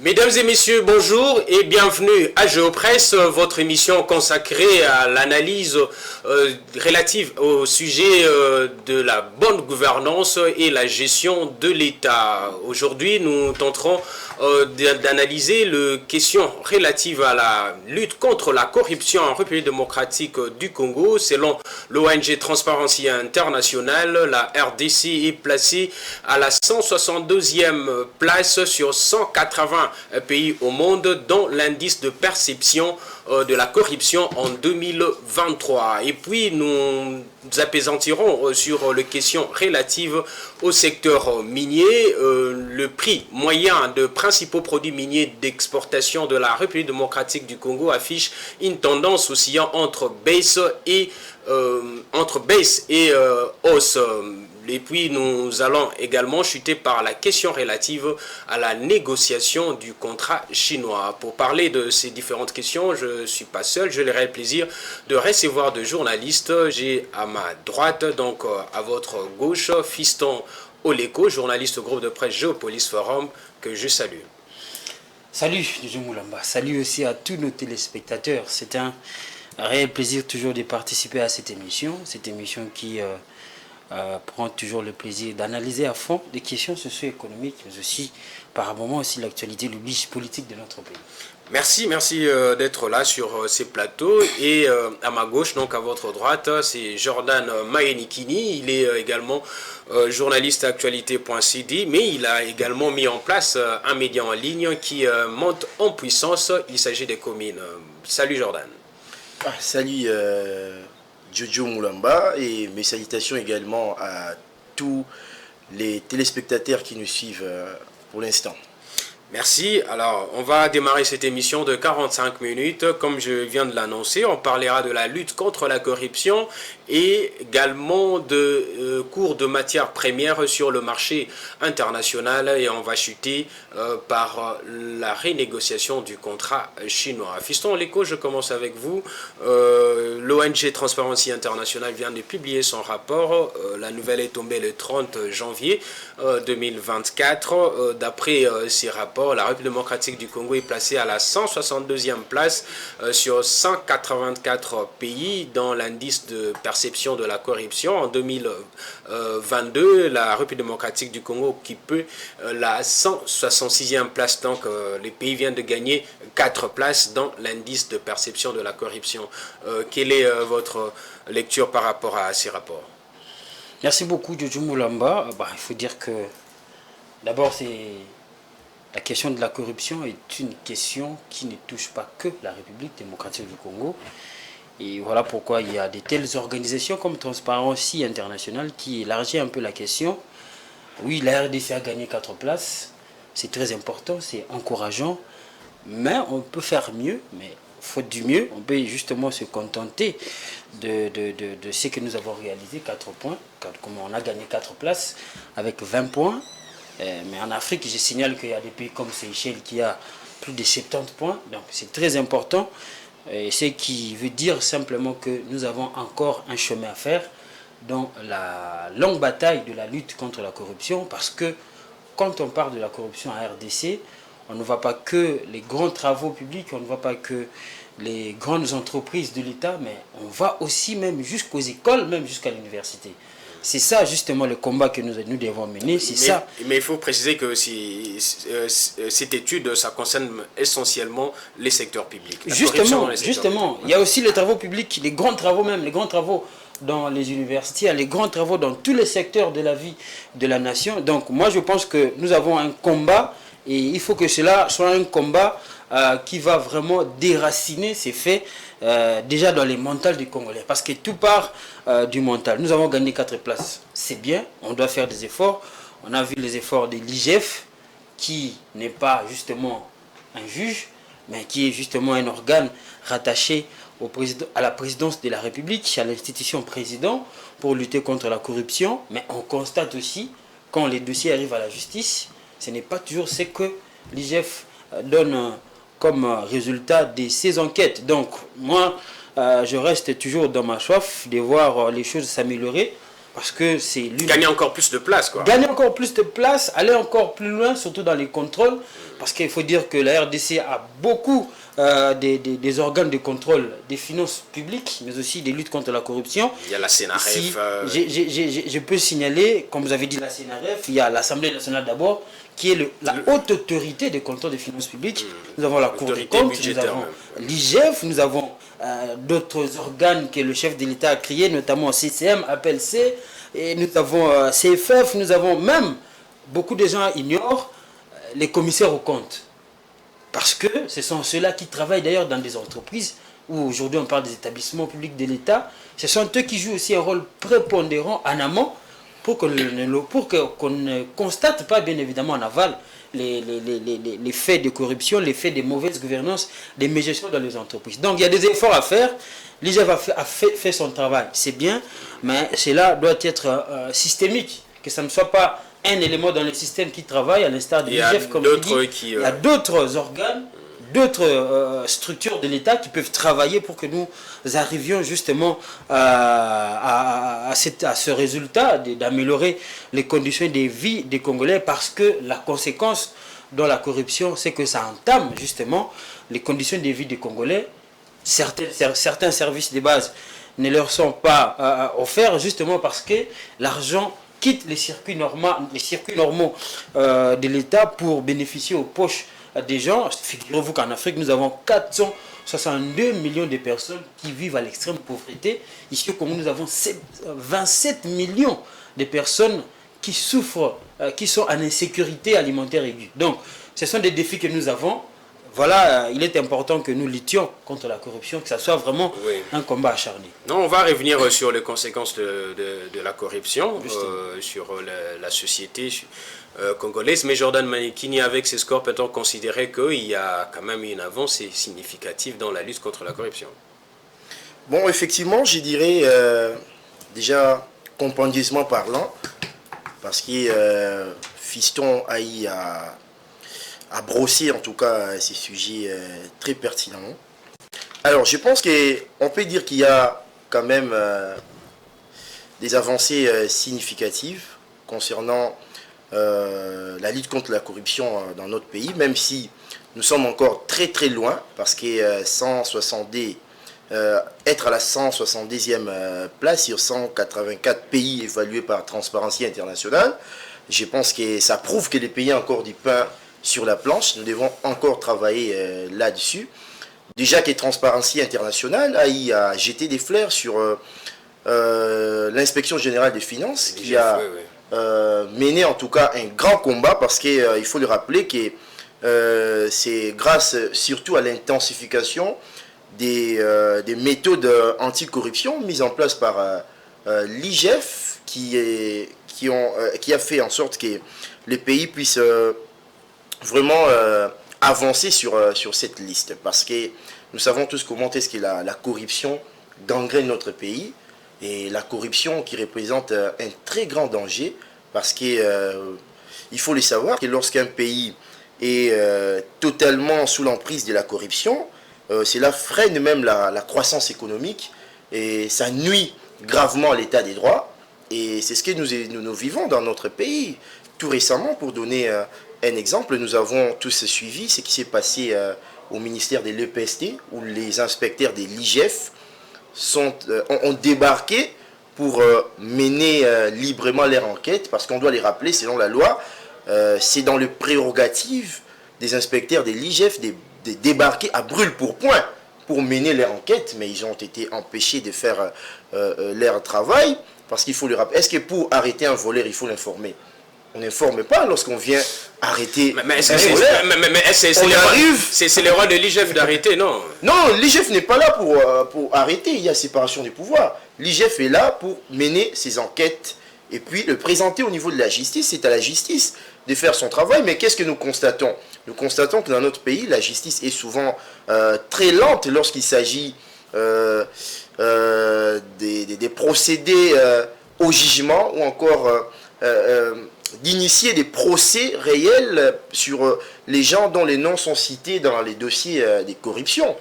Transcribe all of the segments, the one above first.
Mesdames et messieurs, bonjour et bienvenue à Géopresse, votre émission consacrée à l'analyse relative au sujet de la bonne gouvernance et la gestion de l'État. Aujourd'hui, nous tenterons d'analyser les questions relatives à la lutte contre la corruption en République démocratique du Congo. Selon l'ONG Transparency International, la RDC est placée à la 162e place sur 180 pays au monde dans l'indice de perception de la corruption en 2023. Et puis nous apaisantirons sur les questions relatives au secteur minier. Le prix moyen de principaux produits miniers d'exportation de la République démocratique du Congo affiche une tendance oscillant entre baisse et hausse. Et puis nous allons également chuter par la question relative à la négociation du contrat chinois. Pour parler de ces différentes questions, je ne suis pas seul, j'ai le réel plaisir de recevoir de journalistes. J'ai à ma droite, donc à votre gauche, Fiston Oleko, journaliste au groupe de presse Géopolis Forum, que je salue. Salut Jojo Moulamba, salut aussi à tous nos téléspectateurs. C'est un réel plaisir toujours de participer à cette émission qui prend toujours le plaisir d'analyser à fond les questions socio-économiques, mais aussi par moments aussi l'actualité, le biche politique de notre pays. Merci d'être là sur ces plateaux. Et à ma gauche, donc à votre droite, c'est Jordan Mayenikini. Il est également journaliste à actualité.cd, mais il a également mis en place un média en ligne qui monte en puissance. Il s'agit des communes. Salut Jordan. Salut Jojo Moulamba et mes salutations également à tous les téléspectateurs qui nous suivent pour l'instant. Merci. Alors, on va démarrer cette émission de 45 minutes. Comme je viens de l'annoncer, on parlera de la lutte contre la corruption et également de cours de matières premières sur le marché international. Et on va chuter par la renégociation du contrat chinois. Fiston Oleko, je commence avec vous. L'ONG Transparency International vient de publier son rapport. La nouvelle est tombée le 30 janvier 2024. D'après ces rapports, la République démocratique du Congo est placée à la 162e place sur 184 pays dans l'indice de perception de la corruption. En 2022, la République démocratique du Congo occupe la 166e place. Donc, les pays viennent de gagner 4 places dans l'indice de perception de la corruption. Quelle est votre lecture par rapport à ces rapports? Merci beaucoup Jojo Moulamba. Il faut dire que d'abord la question de la corruption est une question qui ne touche pas que la République démocratique du Congo. Et voilà pourquoi il y a de telles organisations comme Transparency International qui élargit un peu la question. Oui, la RDC a gagné 4 places. C'est très important, c'est encourageant. Mais on peut faire mieux. Mais faute du mieux, on peut justement se contenter de ce que nous avons réalisé, 4 points. Comme on a gagné 4 places avec 20 points. Mais en Afrique, je signale qu'il y a des pays comme Seychelles qui a plus de 70 points. Donc c'est très important. Ce qui veut dire simplement que nous avons encore un chemin à faire dans la longue bataille de la lutte contre la corruption. Parce que quand on parle de la corruption à RDC, on ne voit pas que les grands travaux publics, on ne voit pas que les grandes entreprises de l'État, mais on va aussi même jusqu'aux écoles, même jusqu'à l'université. C'est ça justement le combat que nous devons mener. Mais il faut préciser que cette étude, ça concerne essentiellement les secteurs publics. Justement, il y a aussi les travaux publics, les grands travaux même, les grands travaux dans les universités, les grands travaux dans tous les secteurs de la vie de la nation. Donc moi je pense que nous avons un combat et il faut que cela soit un combat qui va vraiment déraciner ces faits déjà dans les mentales des Congolais. Parce que tout part du mental. Nous avons gagné 4 places. C'est bien, on doit faire des efforts. On a vu les efforts de l'IGF, qui n'est pas justement un juge, mais qui est justement un organe rattaché à la présidence de la République, à l'institution président, pour lutter contre la corruption. Mais on constate aussi, quand les dossiers arrivent à la justice, ce n'est pas toujours ce que l'IGF donne comme résultat de ces enquêtes. Donc moi, je reste toujours dans ma soif de voir les choses s'améliorer. parce que c'est l'une... Gagner encore plus de place, quoi. Gagner encore plus de place, aller encore plus loin, surtout dans les contrôles, parce qu'il faut dire que la RDC a beaucoup des organes de contrôle des finances publiques, mais aussi des luttes contre la corruption. Il y a la CNRF. Si, je peux signaler, comme vous avez dit, la CNRF, il y a l'Assemblée nationale d'abord, qui est la haute autorité de contrôle des finances publiques. Nous avons la Cour des comptes, nous avons l'IGF, nous avons d'autres organes que le chef de l'État a créés, notamment CCM, APLC, et nous avons CFF, nous avons même, beaucoup de gens ignorent, les commissaires aux comptes. Parce que ce sont ceux-là qui travaillent d'ailleurs dans des entreprises, où aujourd'hui on parle des établissements publics de l'État, ce sont eux qui jouent aussi un rôle prépondérant en amont, pour qu'on ne constate pas bien évidemment en aval les faits de corruption, les faits de mauvaise gouvernance, des mégestions dans les entreprises. Donc il y a des efforts à faire. L'IGF a fait son travail, c'est bien, mais cela doit être systémique, que ça ne soit pas un élément dans le système qui travaille, à l'instar de l'IGF, comme je dis. Il y a d'autres organes, d'autres structures de l'État qui peuvent travailler pour que nous arrivions justement à ce résultat d'améliorer les conditions de vie des Congolais, parce que la conséquence dans la corruption, c'est que ça entame justement les conditions de vie des Congolais. Certains services de base ne leur sont pas offerts justement parce que l'argent quitte les circuits normaux de l'État pour bénéficier aux poches des gens. Figurez-vous qu'en Afrique, nous avons 462 millions de personnes qui vivent à l'extrême pauvreté. Ici au Congo, nous avons 27 millions de personnes qui souffrent, qui sont en insécurité alimentaire aiguë. Donc, ce sont des défis que nous avons. Voilà, il est important que nous luttions contre la corruption, que ça soit vraiment un combat acharné. Non, on va revenir sur les conséquences de la corruption, sur la société congolaise. Mais Jordan Manikini, avec ses scores, peut-on considérer qu'il y a quand même une avancée significative dans la lutte contre la corruption? Bon, effectivement, je dirais, déjà, compendieusement parlant, parce que Fiston Haï a brossé en tout cas ces sujets très pertinents. Alors je pense qu'on peut dire qu'il y a quand même des avancées significatives concernant la lutte contre la corruption dans notre pays, même si nous sommes encore très très loin, parce que être à la 170e place sur 184 pays évalués par Transparency International, je pense que ça prouve que les pays ont encore du pain sur la planche. Nous devons encore travailler là-dessus. Déjà que Transparency International a jeté des fleurs sur l'inspection générale des finances, qui a mené en tout cas un grand combat, parce qu'il faut le rappeler que c'est grâce surtout à l'intensification des méthodes anticorruption mises en place par l'IGF qui a fait en sorte que les pays puissent vraiment avancer sur cette liste, parce que nous savons tous comment est-ce que la corruption gangrène notre pays, et la corruption qui représente un très grand danger, parce que il faut le savoir que lorsqu'un pays est totalement sous l'emprise de la corruption, cela freine même la croissance économique, et ça nuit gravement à l'état des droits, et c'est ce que nous vivons dans notre pays. Tout récemment, pour donner un exemple, nous avons tous suivi ce qui s'est passé au ministère de l'EPST, où les inspecteurs de l'IGF ont débarqué pour mener librement leur enquête, parce qu'on doit les rappeler, selon la loi, c'est dans le prérogative des inspecteurs de l'IGF de débarquer à brûle-pourpoint pour mener leur enquête, mais ils ont été empêchés de faire leur travail, parce qu'il faut le rappeler. Est-ce que pour arrêter un voleur, il faut l'informer? On n'informe pas lorsqu'on vient arrêter. Mais c'est le rôle de l'IGF d'arrêter, non? Non, l'IGF n'est pas là pour arrêter. Il y a séparation des pouvoirs. L'IGF est là pour mener ses enquêtes et puis le présenter au niveau de la justice. C'est à la justice de faire son travail. Mais qu'est-ce que nous constatons? Nous constatons que dans notre pays, la justice est souvent très lente lorsqu'il s'agit des procédés au jugement, ou encore d'initier des procès réels sur les gens dont les noms sont cités dans les dossiers des corruptions.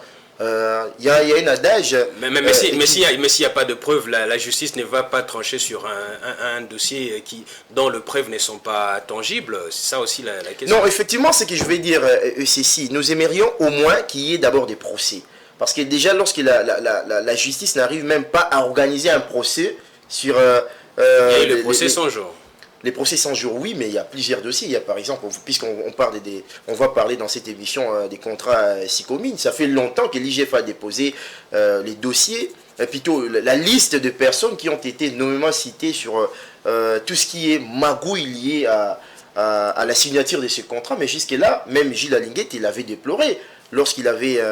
Il y a un adage... Mais s'il n'y a pas de preuves, la justice ne va pas trancher sur un dossier dont les preuves ne sont pas tangibles. C'est ça aussi la question. Non, effectivement, ce que je vais dire, c'est nous aimerions au moins qu'il y ait d'abord des procès. Parce que déjà, lorsque la justice n'arrive même pas à organiser un procès sur... le procès 100 jours. Les procès 100 jours, oui, mais il y a plusieurs dossiers. Il y a par exemple, puisqu'on on va parler dans cette émission des contrats SICOMINE, ça fait longtemps que l'IGF a déposé les dossiers, plutôt la liste de personnes qui ont été nommément citées sur tout ce qui est magouille lié à la signature de ce contrat. Mais jusque-là, même Gilles Alinguet, il avait déploré lorsqu'il avait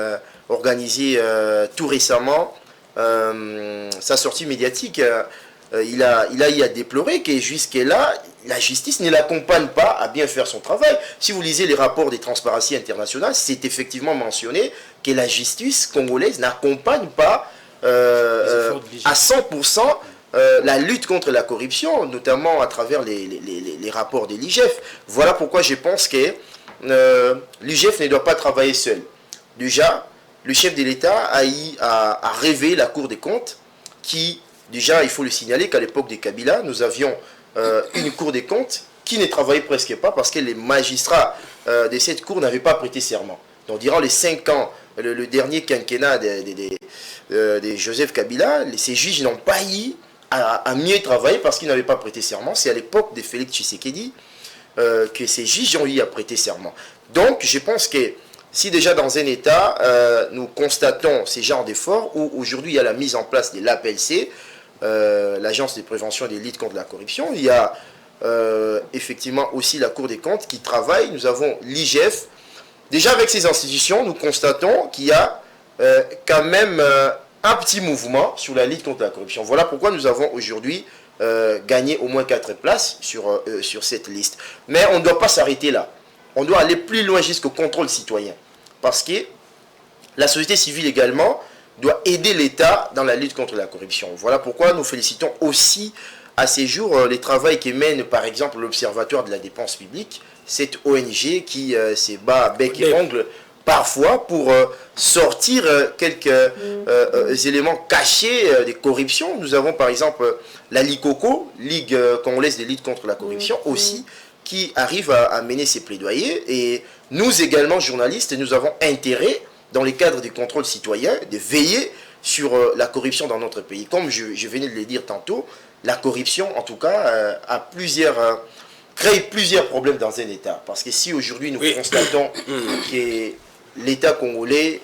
organisé tout récemment sa sortie médiatique. Il a eu à déplorer que jusque-là, la justice ne l'accompagne pas à bien faire son travail. Si vous lisez les rapports des Transparency International, c'est effectivement mentionné que la justice congolaise n'accompagne pas à 100% la lutte contre la corruption, notamment à travers les rapports de l'IGF. Voilà pourquoi je pense que l'IGF ne doit pas travailler seul. Déjà, le chef de l'État a eu à rêver la Cour des comptes qui... Déjà, il faut le signaler qu'à l'époque de Kabila, nous avions une Cour des comptes qui ne travaillait presque pas parce que les magistrats de cette Cour n'avaient pas prêté serment. Donc, durant les 5 ans, le dernier quinquennat de Joseph Kabila, ces juges n'ont pas eu à mieux travailler parce qu'ils n'avaient pas prêté serment. C'est à l'époque de Félix Tshisekedi que ces juges ont eu à prêter serment. Donc, je pense que si déjà dans un État, nous constatons ces genres d'efforts, où aujourd'hui il y a la mise en place de l'APLC, l'Agence de prévention et de lutte contre la corruption. Il y a effectivement aussi la Cour des comptes qui travaille. Nous avons l'IGF. Déjà avec ces institutions, nous constatons qu'il y a quand même un petit mouvement sur la lutte contre la corruption. Voilà pourquoi nous avons aujourd'hui gagné au moins 4 places sur cette liste. Mais on ne doit pas s'arrêter là. On doit aller plus loin jusqu'au contrôle citoyen. Parce que la société civile également doit aider l'État dans la lutte contre la corruption. Voilà pourquoi nous félicitons aussi à ces jours les travaux que mène par exemple l'Observatoire de la dépense publique, cette ONG qui se bat bec et ongle parfois pour sortir quelques éléments cachés des corruptions. Nous avons par exemple la LICOCO, Ligue congolaise de lutte contre la corruption, aussi, qui arrive à mener ses plaidoyers. Et nous également, journalistes, nous avons intérêt dans le cadre du contrôle citoyen, de veiller sur la corruption dans notre pays. Comme je venais de le dire tantôt, la corruption, en tout cas, crée plusieurs problèmes dans un État. Parce que si aujourd'hui nous constatons que l'État congolais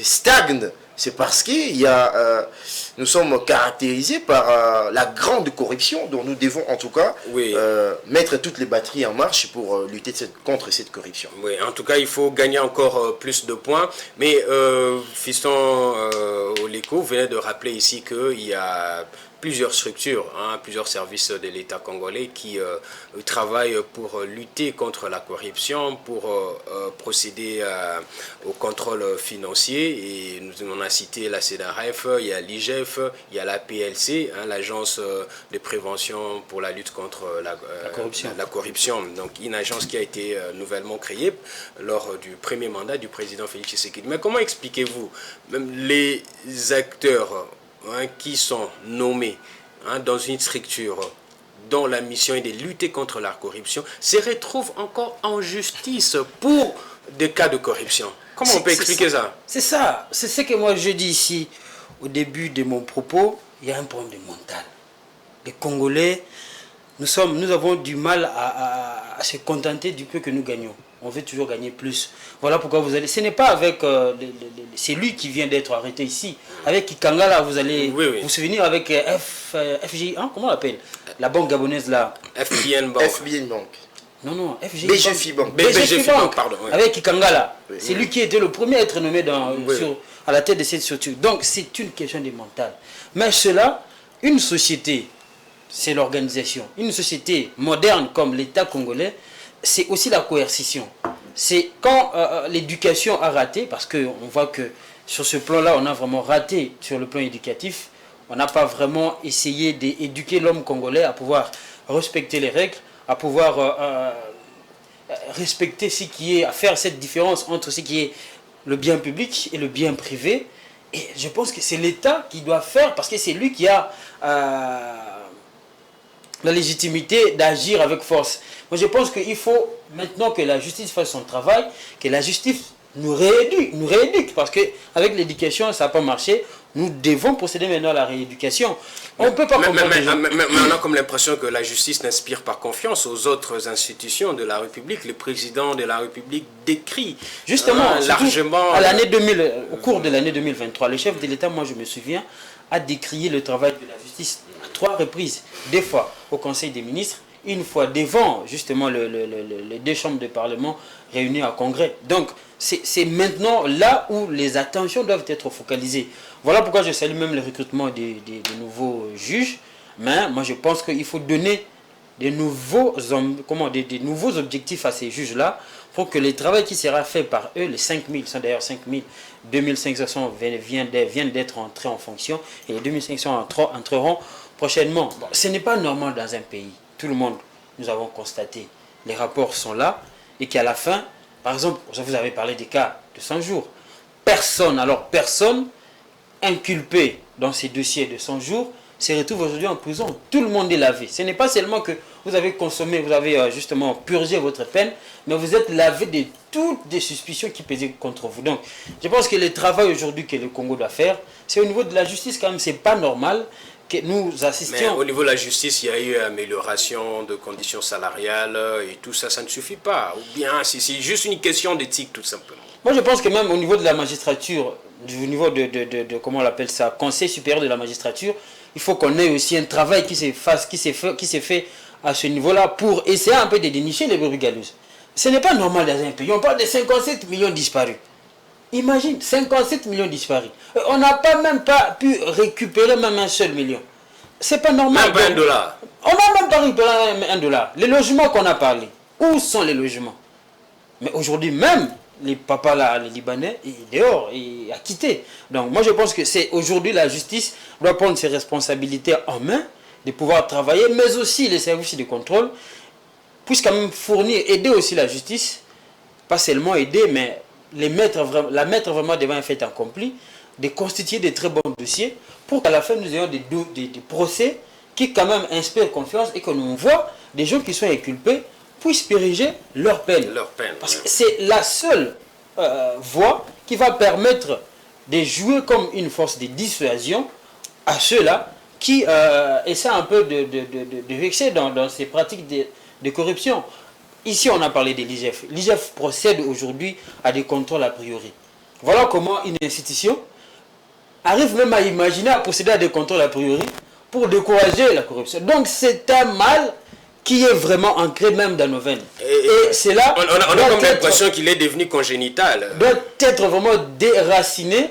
stagne, c'est parce qu'il y a, nous sommes caractérisés par la grande corruption dont nous devons en tout cas mettre toutes les batteries en marche pour lutter contre cette corruption. Oui, en tout cas, il faut gagner encore plus de points. Mais Fiston Oleko venait de rappeler ici qu'il y a plusieurs structures, plusieurs services de l'État congolais qui travaillent pour lutter contre la corruption, pour procéder au contrôle financier. Et on a cité la CEDAREF, il y a l'IGF, il y a la PLC, l'Agence de prévention pour la lutte contre la corruption. Donc une agence qui a été nouvellement créée lors du premier mandat du président Félix Tshisekedi. Mais comment expliquez-vous même les acteurs qui sont nommés dans une structure dont la mission est de lutter contre la corruption se retrouvent encore en justice pour des cas de corruption? Comment on peut expliquer ça? C'est ça. C'est ce que moi je dis ici au début de mon propos. Il y a un problème de mental. Les Congolais, nous avons du mal à se contenter du peu que nous gagnons. On veut toujours gagner plus. Voilà pourquoi vous allez... Ce n'est pas avec... c'est lui qui vient d'être arrêté ici. Avec Kikangala, vous allez vous souvenir avec FJ... comment on l'appelle? La banque gabonaise là. FBN Bank. FBN Bank. Non, FJ BGFI Bank. BGFI Bank, pardon. Oui. Avec Kikangala. C'est lui qui était le premier à être nommé à la tête de cette structure. Donc c'est une question de mental. Mais cela, une société, c'est l'organisation. Une société moderne comme l'État congolais, c'est aussi la coercition. C'est quand l'éducation a raté, parce qu'on voit que sur ce plan-là, on a vraiment raté sur le plan éducatif. On n'a pas vraiment essayé d'éduquer l'homme congolais à pouvoir respecter les règles, à pouvoir respecter ce qui est, à faire cette différence entre ce qui est le bien public et le bien privé. Et je pense que c'est l'État qui doit faire, parce que c'est lui qui a la légitimité d'agir avec force. Moi, je pense qu'il faut maintenant que la justice fasse son travail, que la justice nous rééduque, parce qu'avec l'éducation, ça n'a pas marché. Nous devons procéder maintenant à la rééducation. On ne peut pas comprendre. Mais on a comme l'impression que la justice n'inspire pas confiance aux autres institutions de la République. Le président de la République décrit justement largement... À l'année 2000, au cours de l'année 2023, le chef de l'État, moi je me souviens, a décrié le travail de la justice à 3 reprises. 2 fois au Conseil des ministres, 1 fois devant justement les 2 chambres de Parlement réunies en Congrès. Donc c'est maintenant là où les attentions doivent être focalisées. Voilà pourquoi je salue même le recrutement des nouveaux juges. Mais moi je pense qu'il faut donner des nouveaux objectifs à ces juges-là pour que le travail qui sera fait par eux, les 5000, sont d'ailleurs 5000, 2500 viennent d'être entrés en fonction et les 2500 entreront prochainement. Bon, ce n'est pas normal dans un pays. Tout le monde, nous avons constaté, les rapports sont là et qu'à la fin, par exemple, vous avez parlé des cas de 100 jours. Personne inculpé dans ces dossiers de 100 jours se retrouve aujourd'hui en prison. Tout le monde est lavé. Ce n'est pas seulement que vous avez consommé, vous avez justement purgé votre peine, mais vous êtes lavé de toutes les suspicions qui pesaient contre vous. Donc, je pense que le travail aujourd'hui que le Congo doit faire, c'est au niveau de la justice quand même. C'est pas normal que nous assistions... Mais au niveau de la justice, il y a eu amélioration de conditions salariales et tout ça, ça ne suffit pas. Ou bien c'est juste une question d'éthique tout simplement. Moi je pense que même au niveau de la magistrature, au niveau de comment on appelle ça, Conseil supérieur de la magistrature, il faut qu'on ait aussi un travail qui s'est fait à ce niveau-là pour essayer un peu de dénicher les brebis galeuses. Ce n'est pas normal dans un pays. On parle de 57 millions disparus. Imagine, 57 millions disparus. On n'a même pas pu récupérer même un seul million. C'est pas normal. Même pas $1. On n'a même pas récupéré $1. Les logements qu'on a parlé, où sont les logements? Mais aujourd'hui même, les papas là, les Libanais, ils sont dehors, ils sont acquittés. Donc moi je pense que c'est aujourd'hui la justice doit prendre ses responsabilités en main, de pouvoir travailler, mais aussi les services de contrôle, puissent quand même fournir, aider aussi la justice, pas seulement aider, mais la mettre vraiment devant un fait accompli, de constituer de très bons dossiers, pour qu'à la fin nous ayons des procès qui quand même inspirent confiance et que l'on voit des gens qui sont inculpés puissent purger leur peine. Parce que c'est la seule voie qui va permettre de jouer comme une force de dissuasion à ceux-là qui essaient un peu de vexer dans ces pratiques de corruption. Ici, on a parlé de l'IGF. L'IGF procède aujourd'hui à des contrôles a priori. Voilà comment une institution arrive même à imaginer à procéder à des contrôles a priori pour décourager la corruption. Donc c'est un mal qui est vraiment ancré même dans nos veines. Et c'est là... On a comme l'impression qu'il est devenu congénital. Doit être vraiment déraciné.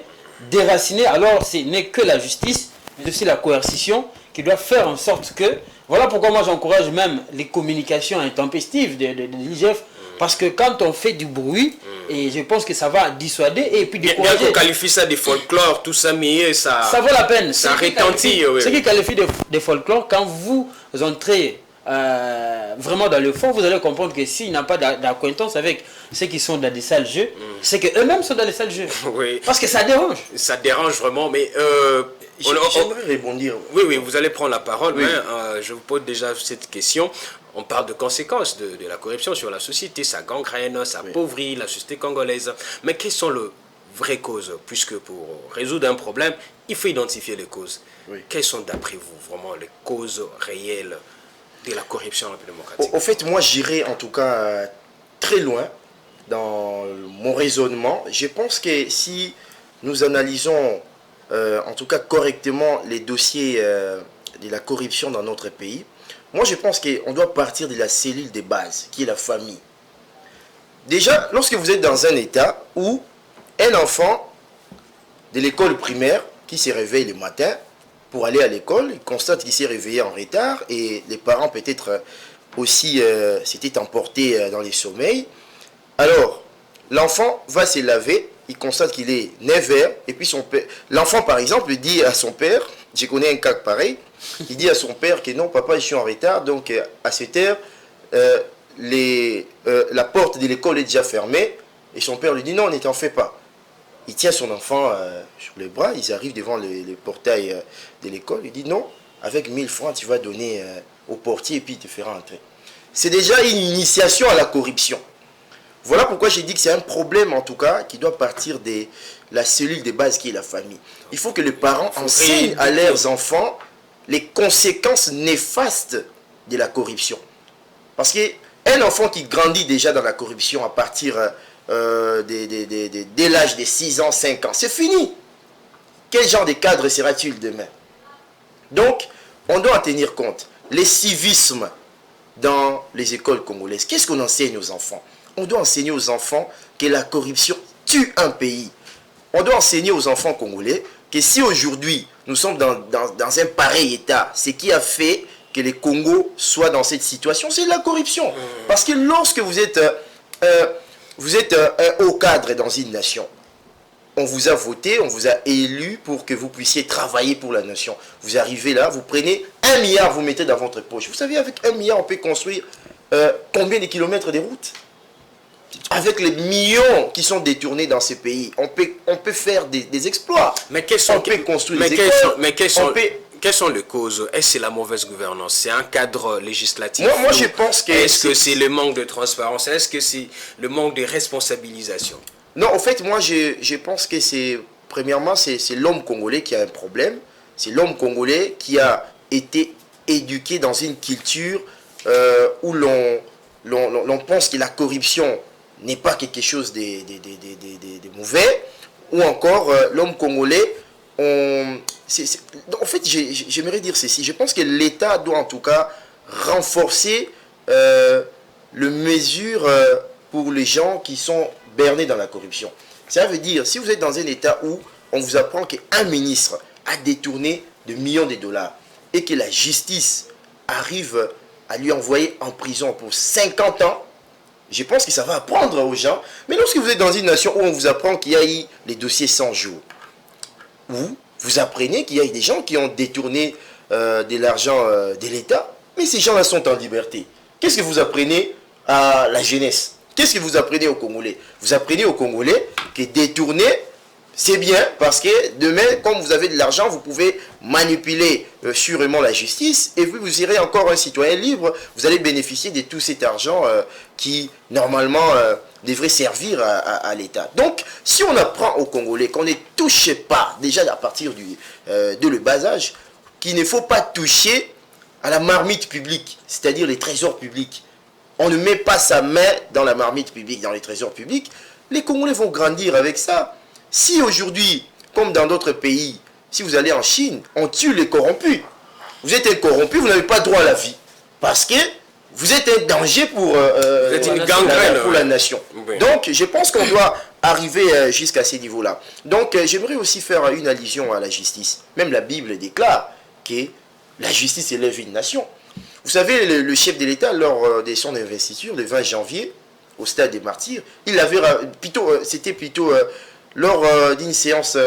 Alors ce n'est que la justice, mais aussi la coercition qui doit faire en sorte que... Voilà pourquoi moi j'encourage même les communications intempestives de l'IGF. Parce que quand on fait du bruit, et je pense que ça va dissuader et puis décourager. Bien qu'on qualifie ça de folklore, tout ça, mais ça vaut la peine. Ça retentit. Ce qui qualifie de folklore, quand vous entrez vraiment dans le fond, vous allez comprendre que s'il n'y a pas d'acquaintance avec ceux qui sont dans des salles jeux, c'est qu'eux-mêmes sont dans les salles jeux. Oui. Parce que ça dérange. Ça dérange vraiment, mais... J'aimerais répondre. Oui, vous allez prendre la parole, oui. Mais je vous pose déjà cette question. On parle de conséquences de la corruption sur la société, ça gangrène, ça appauvrit la société congolaise. Mais quelles sont les vraies causes? Puisque pour résoudre un problème, il faut identifier les causes. Oui. Quelles sont d'après vous vraiment les causes réelles de la corruption démocratique? Au fait, moi j'irai en tout cas très loin dans mon raisonnement. Je pense que si nous analysons en tout cas correctement les dossiers de la corruption dans notre pays, moi je pense qu'on doit partir de la cellule de base, qui est la famille. Déjà, lorsque vous êtes dans un état où un enfant de l'école primaire qui se réveille le matin pour aller à l'école, il constate qu'il s'est réveillé en retard et les parents peut-être aussi s'étaient emportés dans les sommeils. Alors, l'enfant va se laver, il constate qu'il est 9h, et puis l'enfant par exemple dit à son père, je connais un cas pareil, il dit à son père que non papa je suis en retard, donc à cette heure la porte de l'école est déjà fermée, et son père lui dit non, ne t'en fais pas. il tient son enfant sur les bras, ils arrivent devant le portail de l'école, il dit non, avec 1000 francs, tu vas donner au portier et puis il te fera entrer. C'est déjà une initiation à la corruption. Voilà pourquoi j'ai dit que c'est un problème, en tout cas, qui doit partir de la cellule de base qui est la famille. Il faut que les parents enseignent à leurs enfants les conséquences néfastes de la corruption. Parce qu'un enfant qui grandit déjà dans la corruption à partir dès l'âge de 6 ans, 5 ans, c'est fini. Quel genre de cadre sera-t-il demain? Donc, on doit en tenir compte. Les civismes dans les écoles congolaises, qu'est-ce qu'on enseigne aux enfants? On doit enseigner aux enfants que la corruption tue un pays. On doit enseigner aux enfants congolais que si aujourd'hui nous sommes dans un pareil état, ce qui a fait que les Congos soient dans cette situation, c'est la corruption. Parce que lorsque vous êtes un haut cadre dans une nation, on vous a voté, on vous a élu pour que vous puissiez travailler pour la nation. Vous arrivez là, vous prenez 1 milliard, vous mettez dans votre poche. Vous savez, avec 1 milliard, on peut construire combien de kilomètres de routes? Avec les millions qui sont détournés dans ces pays, on peut faire des exploits. Mais quels sont, on peut construire des écoles. Quelles sont les causes? Est-ce que c'est la mauvaise gouvernance? C'est un cadre législatif? Moi je pense que... Est-ce que c'est le manque de transparence? Est-ce que c'est le manque de responsabilisation? Non, en fait, moi je pense que c'est... Premièrement, c'est l'homme congolais qui a un problème. C'est l'homme congolais qui a été éduqué dans une culture où l'on pense que la corruption n'est pas quelque chose de mauvais, ou encore l'homme congolais, en fait j'aimerais dire ceci, je pense que l'État doit en tout cas renforcer les mesures pour les gens qui sont bernés dans la corruption. Ça veut dire, si vous êtes dans un État où on vous apprend qu'un ministre a détourné de millions de dollars et que la justice arrive à lui envoyer en prison pour 50 ans, je pense que ça va apprendre aux gens. Mais lorsque vous êtes dans une nation où on vous apprend qu'il y a eu les dossiers 100 jours, où vous apprenez qu'il y a des gens qui ont détourné de l'argent de l'État, mais ces gens-là sont en liberté. Qu'est-ce que vous apprenez à la jeunesse? Qu'est-ce que vous apprenez aux Congolais? Vous apprenez aux Congolais que détourner, c'est bien, parce que demain, comme vous avez de l'argent, vous pouvez manipuler sûrement la justice, et puis vous serez encore un citoyen libre, vous allez bénéficier de tout cet argent qui, normalement, devrait servir à l'État. Donc, si on apprend aux Congolais qu'on ne touche pas, déjà à partir de le bas âge, qu'il ne faut pas toucher à la marmite publique, c'est-à-dire les trésors publics. On ne met pas sa main dans la marmite publique, dans les trésors publics, les Congolais vont grandir avec ça. Si aujourd'hui, comme dans d'autres pays, si vous allez en Chine, on tue les corrompus. Vous êtes un corrompu, vous n'avez pas droit à la vie. Parce que vous êtes un danger pour la nation. Oui. Donc, je pense qu'on doit arriver jusqu'à ces niveaux-là. Donc, j'aimerais aussi faire une allusion à la justice. Même la Bible déclare que la justice élève une nation. Vous savez, le chef de l'État, lors de son investiture, le 20 janvier, au stade des Martyrs, il avait c'était plutôt lors d'une séance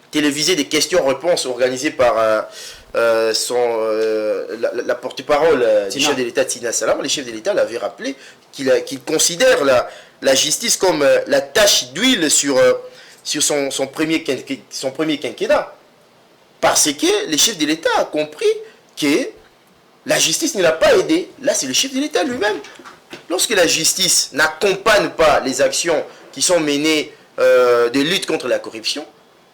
télévisée des questions-réponses organisée par la porte-parole du chef de l'État, Tina Salam. Le chef de l'État l'avait rappelé qu'il considère la justice comme la tache d'huile sur son premier quinquennat. Parce que le chef de l'État a compris que la justice ne l'a pas aidé. Là, c'est le chef de l'État lui-même. Lorsque la justice n'accompagne pas les actions qui sont menées de lutte contre la corruption,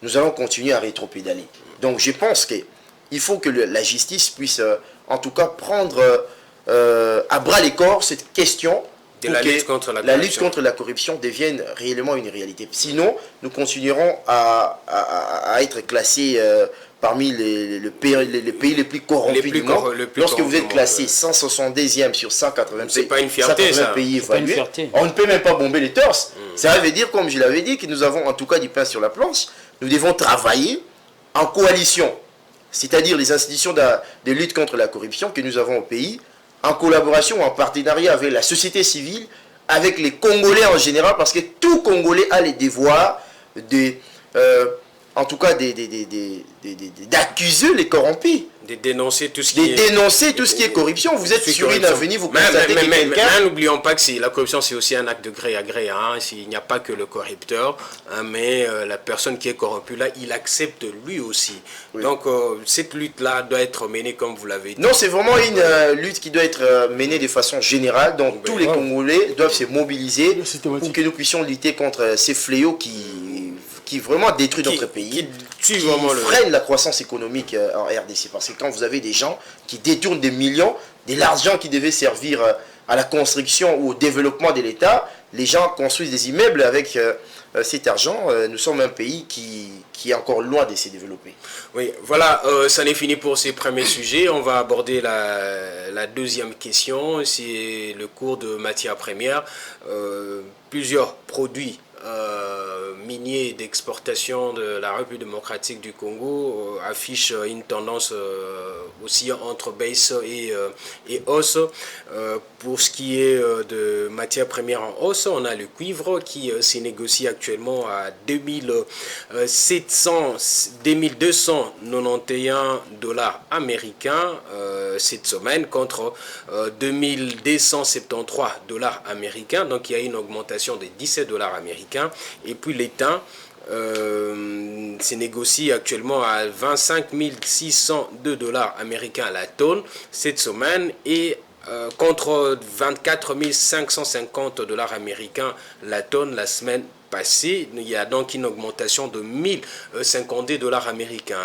nous allons continuer à rétropédaler. Donc je pense qu'il faut que la justice puisse en tout cas prendre à bras le corps cette question pour la que lutte contre la corruption devienne réellement une réalité. Sinon, nous continuerons à être classés parmi les pays les plus corrompus du monde. Lorsque vous êtes classé 172e sur 180 pays, pas une fierté, 180 pays évalués, on ne peut même pas bomber les torses. Ça veut dire, comme je l'avais dit, que nous avons en tout cas du pain sur la planche. Nous devons travailler en coalition, c'est-à-dire les institutions de lutte contre la corruption que nous avons au pays, en collaboration, en partenariat avec la société civile, avec les Congolais en général, parce que tout Congolais a les devoirs en tout cas d'accuser les corrompus. de dénoncer tout ce qui est corruption. Vous êtes sur une avenue, vous constatez que quelqu'un... Mais n'oublions pas que la corruption, c'est aussi un acte de gré à gré. Hein. Il n'y a pas que le corrupteur, hein, mais la personne qui est corrompue, là, il accepte lui aussi. Oui. Donc, cette lutte-là doit être menée comme vous l'avez dit. Non, c'est vraiment une lutte qui doit être menée de façon générale. Donc, tous les Congolais doivent se mobiliser pour que nous puissions lutter contre ces fléaux qui vraiment détruit notre pays, qui freine la croissance économique en RDC. Parce que quand vous avez des gens qui détournent des millions, de l'argent qui devait servir à la construction ou au développement de l'État, les gens construisent des immeubles avec cet argent. Nous sommes un pays qui est encore loin de se développer. Oui, voilà, ça n'est fini pour ces premiers sujets. On va aborder la deuxième question, c'est le cours de matières premières. Plusieurs produits miniers d'exportation de la République démocratique du Congo affichent une tendance aussi entre baisse et hausse. Pour ce qui est de matières premières en hausse, on a le cuivre qui s'est négocié actuellement à 2291 dollars américains cette semaine contre 2273 dollars américains. Donc il y a une augmentation de 17 dollars américains. Et puis l'étain se négocie actuellement à 25 602 dollars américains à la tonne cette semaine et contre 24 550 dollars américains la tonne la semaine passée. Il y a donc une augmentation de 1052 dollars américains.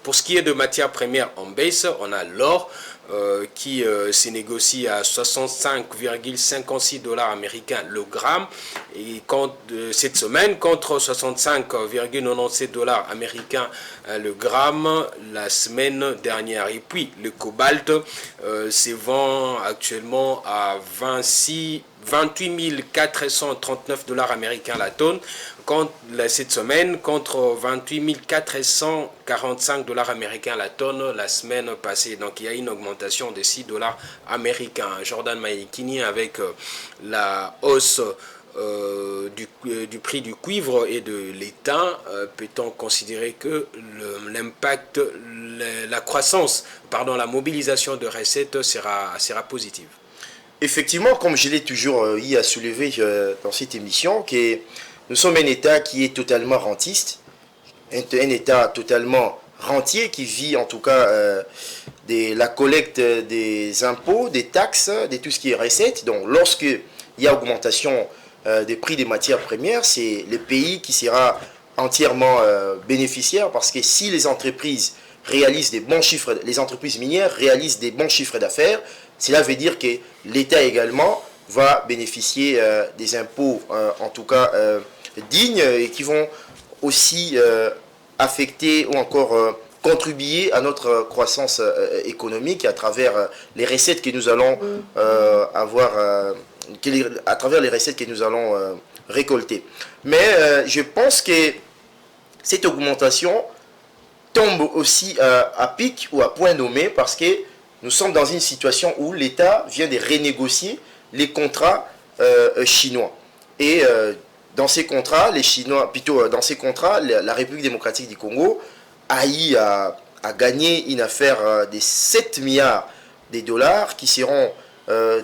Pour ce qui est de matières premières en baisse, on a l'or qui se négocie à 65,56 dollars américains le gramme et cette semaine contre 65,97 dollars américains le gramme la semaine dernière. Et puis le cobalt se vend actuellement à 28 439 dollars américains la tonne cette semaine contre 28 445 dollars américains la tonne la semaine passée. Donc il y a une augmentation de 6 dollars américains. Jordan Maïkini, avec la hausse du prix du cuivre et de l'étain, peut-on considérer que l'impact, la mobilisation de recettes sera positive? Effectivement, comme je l'ai toujours eu à soulever dans cette émission, que nous sommes un État qui est totalement rentiste, un État totalement rentier qui vit en tout cas de la collecte des impôts, des taxes, de tout ce qui est recettes. Donc lorsqu'il y a augmentation des prix des matières premières, c'est le pays qui sera entièrement bénéficiaire, parce que si les entreprises réalisent des bons chiffres, les entreprises minières réalisent des bons chiffres d'affaires, cela veut dire que l'État également va bénéficier des impôts, en tout cas dignes, et qui vont aussi affecter ou encore contribuer à notre croissance économique à travers les recettes que nous allons avoir, à travers les recettes que nous allons récolter. Mais je pense que cette augmentation tombe aussi à pic ou à point nommé, parce que nous sommes dans une situation où l'État vient de renégocier les contrats chinois. Et dans ces contrats, la République démocratique du Congo a gagné une affaire de 7 milliards de dollars qui seront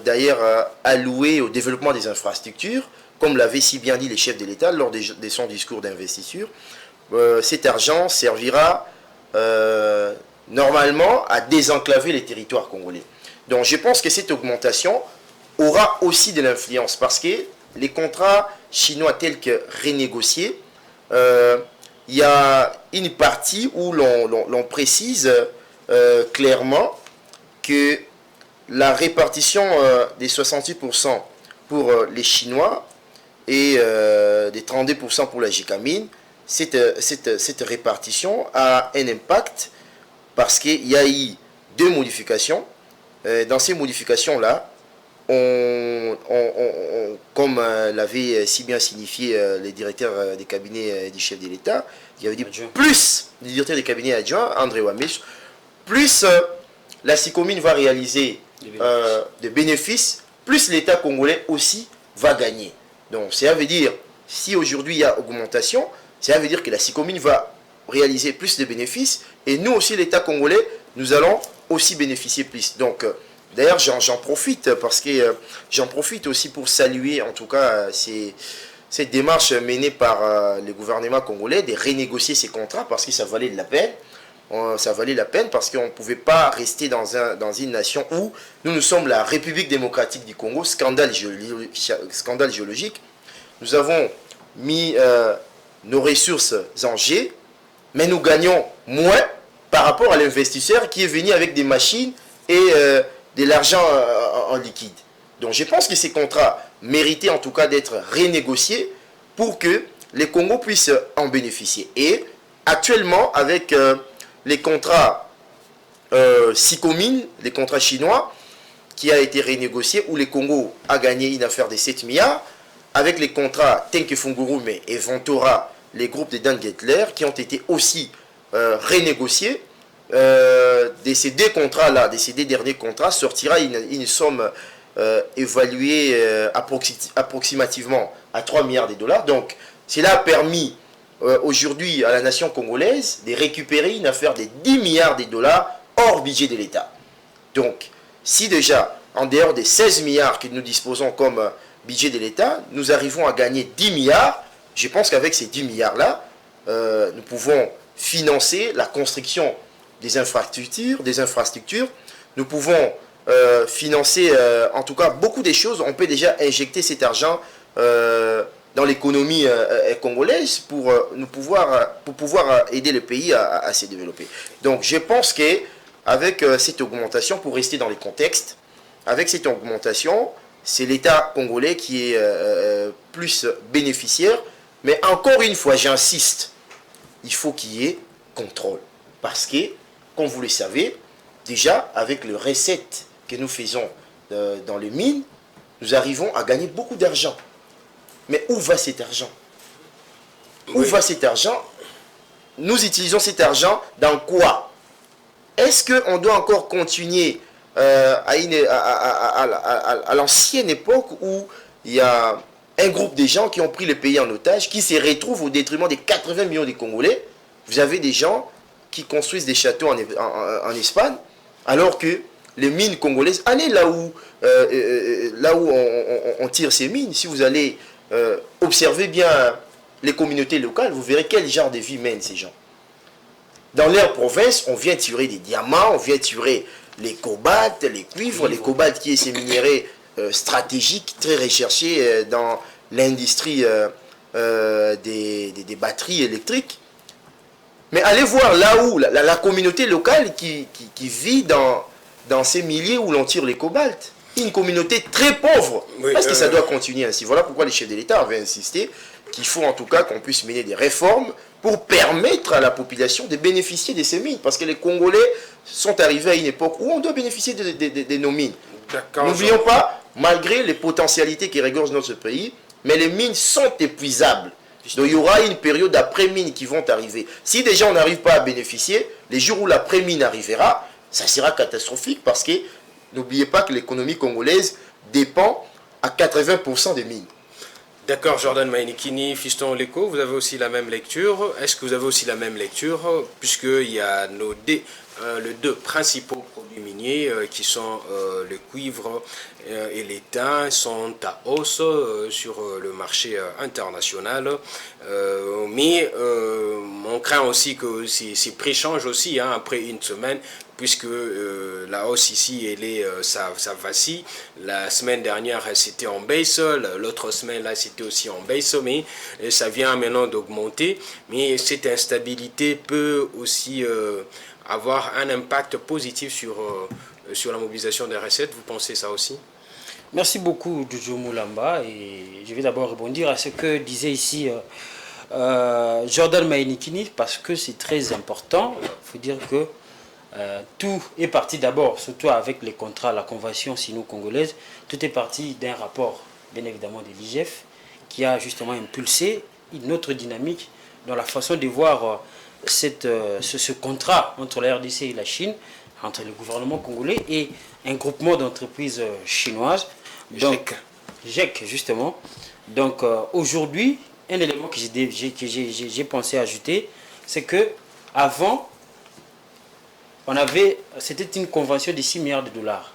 d'ailleurs alloués au développement des infrastructures, comme l'avait si bien dit les chefs de l'État lors de son discours d'investiture. Cet argent servira normalement à désenclaver les territoires congolais. Donc je pense que cette augmentation aura aussi de l'influence, parce que les contrats chinois tels que renégociés, il y a une partie où l'on précise clairement que la répartition des 68% pour les Chinois et des 32% pour la Gécamine, cette répartition a un impact, parce qu'il y a eu 2 modifications. Dans ces modifications-là, comme l'avait si bien signifié le directeur des cabinets du chef de l'État, il avait dit plus le directeur des cabinets adjoints, André Wamesh, plus la SICOMINE va réaliser des bénéfices, plus l'État congolais aussi va gagner. Donc ça veut dire, si aujourd'hui il y a augmentation, ça veut dire que la SICOMINE va réaliser plus de bénéfices, et nous aussi l'État congolais nous allons aussi bénéficier plus. Donc, d'ailleurs, j'en profite parce que j'en profite aussi pour saluer en tout cas cette démarche menée par le gouvernement congolais de renégocier ces contrats parce que ça valait de la peine. Ça valait la peine parce qu'on ne pouvait pas rester dans une nation où nous sommes la République démocratique du Congo, scandale géologique. Nous avons mis nos ressources en jeu, mais nous gagnons moins par rapport à l'investisseur qui est venu avec des machines et de l'argent en liquide. Donc je pense que ces contrats méritaient en tout cas d'être renégociés pour que les Congos puissent en bénéficier. Et actuellement, avec les contrats Sicomine, les contrats chinois, qui a été renégocié, où les Congo a gagné une affaire de 7 milliards, avec les contrats Tenke-Fungurume et Ventura, les groupes de Dan Gettler, qui ont été aussi renégociés. De ces deux contrats-là, de ces deux derniers contrats, sortira une somme évaluée approximativement à 3 milliards de dollars. Donc, cela a permis aujourd'hui à la nation congolaise de récupérer une affaire de 10 milliards de dollars hors budget de l'État. Donc, si déjà, en dehors des 16 milliards que nous disposons comme budget de l'État, nous arrivons à gagner 10 milliards, je pense qu'avec ces 10 milliards-là, nous pouvons financer la construction des infrastructures, nous pouvons financer en tout cas beaucoup de choses. On peut déjà injecter cet argent dans l'économie congolaise pour pouvoir aider le pays à se développer. Donc je pense qu'avec cette augmentation, pour rester dans les contextes, avec cette augmentation, c'est l'État congolais qui est plus bénéficiaire. Mais encore une fois, j'insiste, il faut qu'il y ait contrôle. Parce que, comme vous le savez, déjà avec les recettes que nous faisons dans les mines, nous arrivons à gagner beaucoup d'argent. Mais où va cet argent? Où va cet argent? Nous utilisons cet argent dans quoi? Est-ce qu'on doit encore continuer à l'ancienne époque où il y a un groupe de gens qui ont pris le pays en otage, qui se retrouvent au détriment des 80 millions de Congolais? Vous avez des gens qui construisent des châteaux en Espagne, alors que les mines congolaises, allez là où on tire ces mines, si vous allez observer bien les communautés locales, vous verrez quel genre de vie mènent ces gens. Dans leur province, on vient tirer des diamants, on vient tirer les cobaltes, les cuivres, les cobaltes qui est ces minéraux stratégiques, très recherchés dans l'industrie des batteries électriques. Mais allez voir là où la communauté locale qui vit dans ces milieux où l'on tire les cobaltes. Une communauté très pauvre. Oui, est-ce que ça doit continuer ainsi? Voilà pourquoi les chefs de l'État avaient insisté qu'il faut en tout cas qu'on puisse mener des réformes pour permettre à la population de bénéficier de ces mines. Parce que les Congolais sont arrivés à une époque où on doit bénéficier de nos mines. N'oublions pas, malgré les potentialités qui regorgent notre pays, mais les mines sont épuisables. Donc il y aura une période d'après-mine qui vont arriver. Si déjà on n'arrive pas à bénéficier, les jours où l'après-mine arrivera, ça sera catastrophique parce que n'oubliez pas que l'économie congolaise dépend à 80% des mines. D'accord, Jordan Mainikini, Fiston Leko, vous avez aussi la même lecture. Est-ce que vous avez aussi la même lecture? Puisqu'il y a les deux principaux produits miniers qui sont le cuivre et l'étain sont à hausse sur le marché international. Mais on craint aussi que ces prix changent aussi après une semaine, puisque la hausse ici, ça vacille. La semaine dernière, c'était en baisse. L'autre semaine, là, c'était aussi en baisse. Mais ça vient maintenant d'augmenter. Mais cette instabilité peut aussi avoir un impact positif sur la mobilisation des recettes. Vous pensez ça aussi? Merci beaucoup, Jojo Moulamba. Et je vais d'abord rebondir à ce que disait ici Jordan Mainikini, parce que c'est très important. Il faut dire que tout est parti d'abord, surtout avec les contrats, la convention sino-congolaise, tout est parti d'un rapport, bien évidemment, de l'IGF, qui a justement impulsé une autre dynamique dans la façon de voir ce contrat entre la RDC et la Chine, entre le gouvernement congolais et un groupement d'entreprises chinoises. Donc, GEC, justement. Donc, aujourd'hui, un élément que j'ai pensé ajouter, c'est que avant, c'était une convention de 6 milliards de dollars.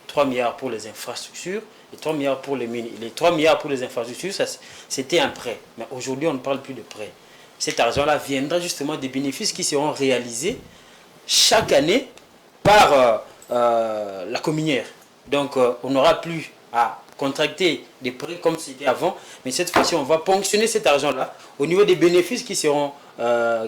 3 milliards pour les infrastructures et 3 milliards pour les mines. Les 3 milliards pour les infrastructures, c'était un prêt. Mais aujourd'hui, on ne parle plus de prêt. Cet argent-là viendra justement des bénéfices qui seront réalisés chaque année par la communière. Donc, on n'aura plus à contracter des prêts comme c'était avant, mais cette fois-ci, on va ponctionner cet argent-là au niveau des bénéfices qui seront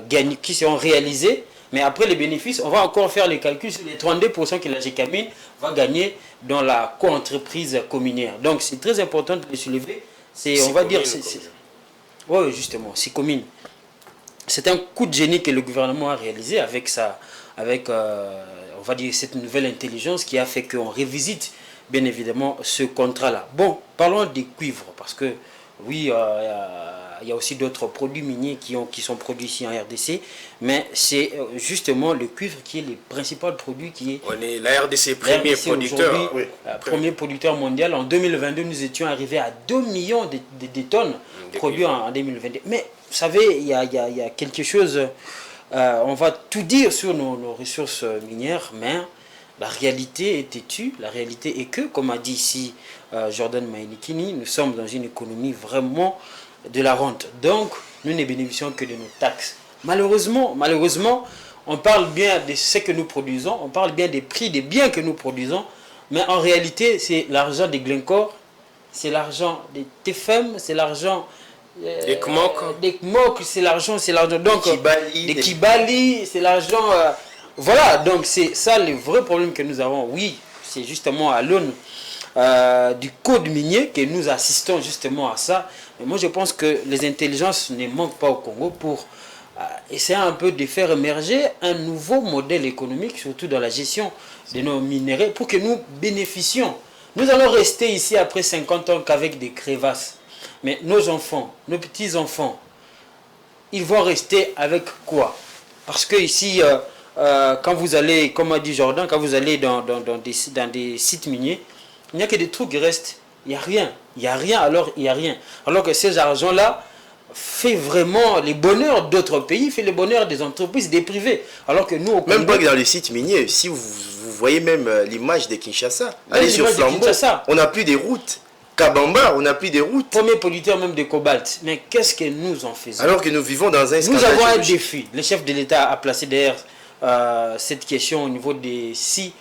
gagnés, qui seront réalisés. Mais après les bénéfices, on va encore faire les calculs sur les 32% que la GECAMIN va gagner dans la co-entreprise communaire. Donc, c'est très important de le soulever. On va dire, oui, justement, c'est commune. C'est un coup de génie que le gouvernement a réalisé avec on va dire, cette nouvelle intelligence qui a fait qu'on révisite bien évidemment ce contrat-là. Bon, parlons des cuivres, parce que oui, il y a aussi d'autres produits miniers qui sont produits ici en RDC, mais c'est justement le cuivre qui est le principal produit qui est... On est la RDC, premier producteur. Oui. Premier producteur mondial. En 2022, nous étions arrivés à 2 millions de tonnes produits en 2022. Mais vous savez, il y a quelque chose, on va tout dire sur nos ressources minières, mais la réalité est têtue. La réalité est que, comme a dit ici Jordan Mainikini, nous sommes dans une économie vraiment de la rente. Donc, nous ne bénéficions que de nos taxes. Malheureusement, on parle bien de ce que nous produisons, on parle bien des prix des biens que nous produisons, mais en réalité, c'est l'argent des Glencore, c'est l'argent des TFM, c'est l'argent des KMOK, c'est l'argent donc des Kibali, c'est l'argent voilà, donc c'est ça le vrai problème que nous avons. Oui, c'est justement à l'aune du code minier que nous assistons justement à ça. Mais moi je pense que les intelligences ne manquent pas au Congo pour essayer un peu de faire émerger un nouveau modèle économique, surtout dans la gestion de nos minéraux, pour que nous bénéficions. Nous allons rester ici après 50 ans qu'avec des crevasses. Mais nos enfants, nos petits-enfants, ils vont rester avec quoi? Parce que ici, quand vous allez, comme a dit Jordan, quand vous allez dans des sites miniers, il n'y a que des trucs qui restent. Il n'y a rien. Il n'y a rien, alors il n'y a rien. Alors que ces argents-là fait vraiment le bonheur d'autres pays, fait le bonheur des entreprises, des privés. Alors que nous, même pas que dans les sites miniers, si vous voyez même l'image de Kinshasa, allez sur Flambeau, on n'a plus des routes. Kabamba, on n'a plus des routes. Premier producteur même de cobalt. Mais qu'est-ce que nous en faisons? Alors que nous vivons dans un scandale. Nous avons un défi. Le chef de l'État a placé d'ailleurs cette question au niveau des 6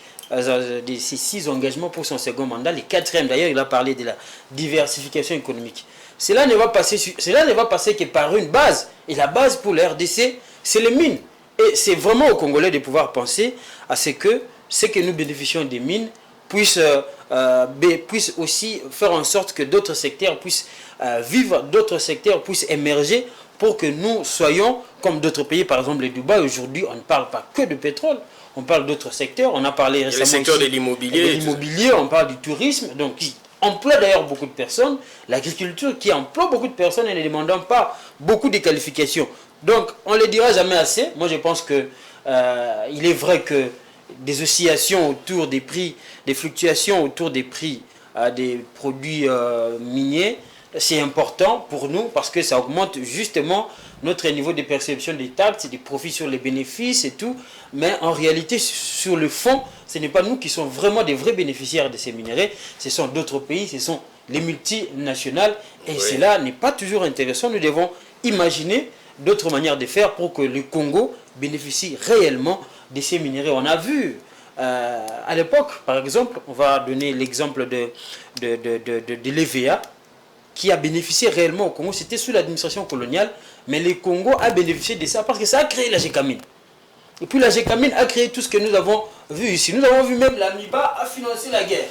engagements pour son second mandat. Le 4e d'ailleurs, il a parlé de la diversification économique. Cela ne va passer que par une base. Et la base pour la RDC, c'est les mines. Et c'est vraiment aux Congolais de pouvoir penser à ce que nous bénéficions des mines puisse aussi faire en sorte que d'autres secteurs puissent vivre, d'autres secteurs puissent émerger pour que nous soyons comme d'autres pays. Par exemple, le Dubaï, aujourd'hui, on ne parle pas que de pétrole, on parle d'autres secteurs. On a parlé récemment le secteur de l'immobilier. On parle du tourisme, donc qui emploie d'ailleurs beaucoup de personnes. L'agriculture qui emploie beaucoup de personnes et ne demandant pas beaucoup de qualifications. Donc, on ne le dira jamais assez. Moi, je pense que il est vrai que des oscillations autour des prix, des fluctuations autour des prix des produits miniers, c'est important pour nous parce que ça augmente justement notre niveau de perception des taxes, des profits sur les bénéfices et tout. Mais en réalité, sur le fond, ce n'est pas nous qui sommes vraiment des vrais bénéficiaires de ces minéraux. Ce sont d'autres pays, ce sont les multinationales. Et cela n'est pas toujours intéressant. Nous devons imaginer d'autres manières de faire pour que le Congo bénéficie réellement de ces minéraux. On a vu à l'époque, par exemple, on va donner l'exemple de l'EVA qui a bénéficié réellement au Congo. C'était sous l'administration coloniale, mais le Congo a bénéficié de ça parce que ça a créé la GECAMIN. Et puis la GECAMIN a créé tout ce que nous avons vu ici. Nous avons vu même l'AMIBA a financé la guerre.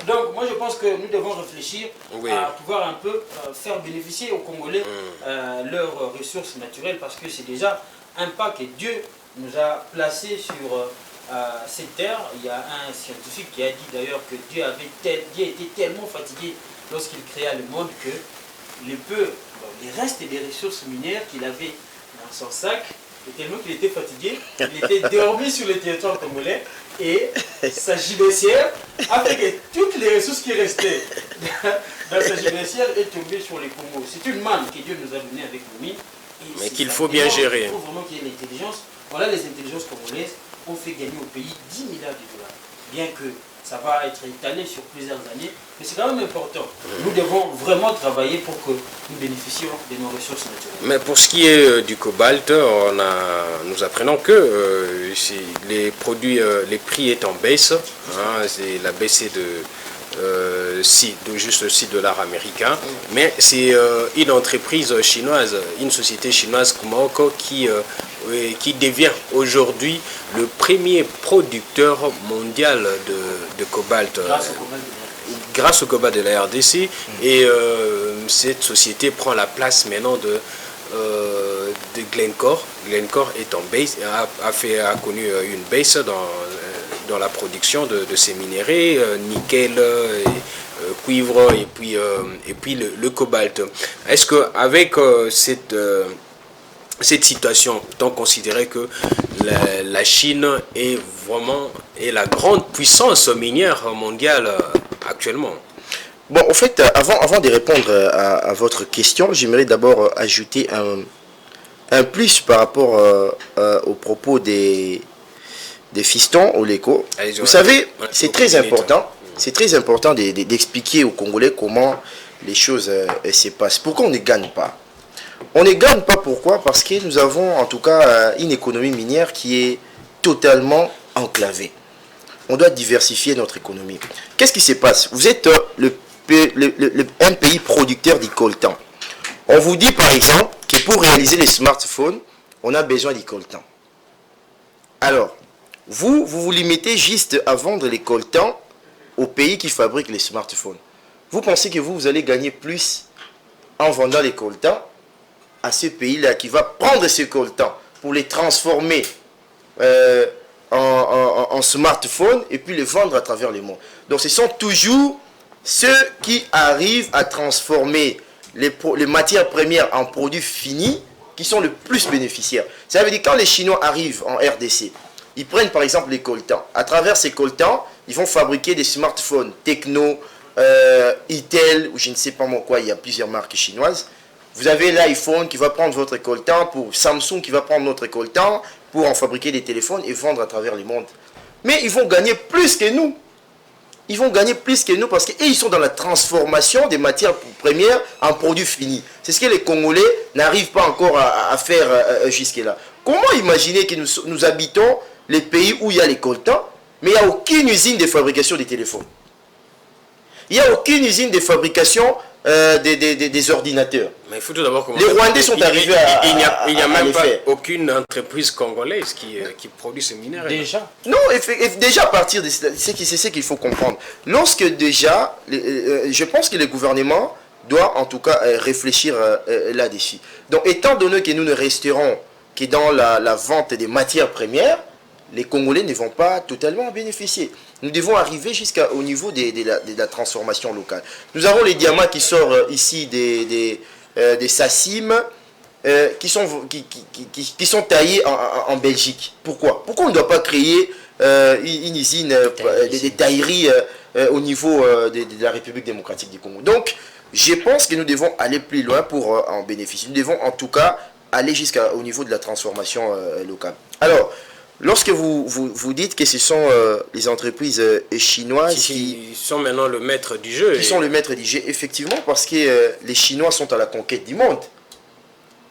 Donc moi je pense que nous devons réfléchir à pouvoir un peu faire bénéficier aux Congolais leurs ressources naturelles parce que c'est déjà un pas que Dieu nous a placé sur cette terre. Il y a un scientifique qui a dit d'ailleurs que Dieu était tellement fatigué lorsqu'il créa le monde que les restes des ressources minières qu'il avait dans son sac, et tellement qu'il était fatigué, il était dormi sur le territoire congolais et sa gibecière a fait que toutes les ressources qui restaient dans sa gibecière est tombée sur les Congos. C'est une manne que Dieu nous a donnée avec nos mines. Mais qu'il faut bien gérer. Il faut vraiment qu'il y ait l'intelligence. Voilà les intelligences congolaises. qu'on fait gagner au pays 10 milliards de dollars. Bien que ça va être étalé sur plusieurs années, mais c'est quand même important. Nous devons vraiment travailler pour que nous bénéficions de nos ressources naturelles. Mais pour ce qui est du cobalt, nous apprenons que les prix est en baisse. C'est la baisse de juste $6 américains. Mais c'est une entreprise chinoise, une société chinoise Kumoko qui devient aujourd'hui le premier producteur mondial de cobalt. Grâce au cobalt de la RDC. Et cette société prend la place maintenant de Glencore. Glencore est en baisse, a connu une baisse dans la production de ces minéraux, nickel, cuivre et puis le cobalt. Est-ce qu'avec cette situation, on considérait que la Chine est la grande puissance minière mondiale actuellement? Bon, en fait, avant de répondre à votre question, j'aimerais d'abord ajouter un plus par rapport aux propos des fistons au LECO. Vous savez, c'est très important. C'est très important d'expliquer aux Congolais comment les choses se passent. Pourquoi on ne gagne pas? On ne gagne pas, pourquoi? Parce que nous avons en tout cas une économie minière qui est totalement enclavée. On doit diversifier notre économie. Qu'est-ce qui se passe? Vous êtes un pays producteur du coltan. On vous dit par exemple que pour réaliser les smartphones, on a besoin du coltan. Alors, vous vous limitez juste à vendre les coltans aux pays qui fabriquent les smartphones. Vous pensez que vous allez gagner plus en vendant les coltans à ce pays-là qui va prendre ces coltans pour les transformer en smartphone et puis les vendre à travers le monde. Donc ce sont toujours ceux qui arrivent à transformer les matières premières en produits finis qui sont le plus bénéficiaires. Ça veut dire quand les Chinois arrivent en RDC, ils prennent par exemple les coltans. À travers ces coltans, ils vont fabriquer des smartphones Tecno, Itel, ou je ne sais pas moi quoi, il y a plusieurs marques chinoises. Vous avez l'iPhone qui va prendre votre coltan, pour Samsung qui va prendre notre coltan pour en fabriquer des téléphones et vendre à travers le monde. Mais ils vont gagner plus que nous. Ils vont gagner plus que nous parce qu'ils sont dans la transformation des matières premières en produits finis. C'est ce que les Congolais n'arrivent pas encore à faire jusque-là. Comment imaginer que nous habitons les pays où il y a les coltans, mais il n'y a aucune usine de fabrication des téléphones? Il n'y a aucune usine de fabrication des ordinateurs. Mais il faut tout d'abord les Rwandais sont arrivés à il n'y a même pas faire. aucune entreprise congolaise qui produit ces minéraux. Déjà. Non, déjà à partir de c'est ce qu'il faut comprendre. Lorsque déjà, je pense que le gouvernement doit en tout cas réfléchir là-dessus. Donc étant donné que nous ne resterons que dans la vente des matières premières, les Congolais ne vont pas totalement bénéficier. Nous devons arriver jusqu'au niveau de la transformation locale. Nous avons les diamants qui sortent ici des SACIM, qui sont taillés en Belgique. Pourquoi on ne doit pas créer une usine, des tailleries au niveau de la République démocratique du Congo? Donc, je pense que nous devons aller plus loin pour en bénéficier. Nous devons en tout cas aller jusqu'au niveau de la transformation locale. Alors, lorsque vous dites que ce sont les entreprises chinoises qui sont maintenant le maître du jeu. Qui sont le maître du jeu, effectivement, parce que les Chinois sont à la conquête du monde.